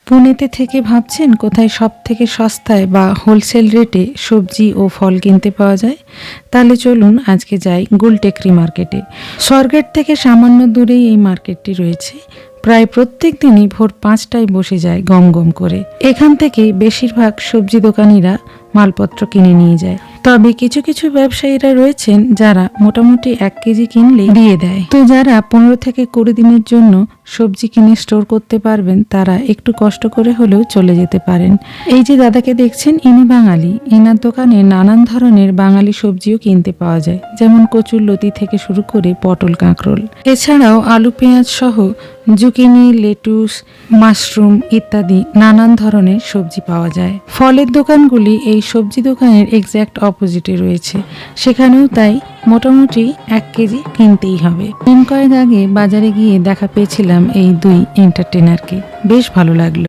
পুনেতে থেকে ভাবছেন কোথায় সব থেকে সস্তায় বা হোলসেল রেটে সবজি ও ফল কিনতে পাওয়া যায়? তাহলে চলুন আজকে যাই গুলটেকরি মার্কেটে। স্বর্গেট থেকে সামান্য দূরেই এই মার্কেটটি রয়েছে। প্রায় প্রত্যেক দিনই ভোর 5টায় বসে যায় গম গম করে। এখান থেকে বেশিরভাগ সবজি দোকানিরা মালপত্র কিনে নিয়ে যায়। তবে কিছু কিছু ব্যবসায়ীরা রয়েছেন যারা মোটামুটি 1 কেজি কিনলে দিয়ে দেয়। তো যারা 15 থেকে 20 দিনের জন্য সবজি কিনে স্টোর করতে পারবেন তারা একটু কষ্ট করে হলেও চলে যেতে পারেন। এই যে দাদাকে দেখছেন, ইনি বাঙালি। এনার দোকানে নানান ধরনের বাঙালি সবজিও কিনতে পাওয়া যায়, যেমন কচুরলতি থেকে শুরু করে পটল, কাঁকরোল, এছাড়াও আলু, পেঁয়াজ সহ জুকিনি, লেটুস, মাশরুম ইত্যাদি নানান ধরনের সবজি পাওয়া যায়। ফলের দোকানগুলি এই সবজি দোকানের এক্স্যাক্ট অপোজিটে রয়েছে, সেখানেও তাই মোটামুটি 1 কেজি কিনতেই হবে। দিন কয়েক আগে বাজারে গিয়ে দেখা পেয়েছিলাম এই দুই এন্টারটেনারকে, বেশ ভালো লাগলো।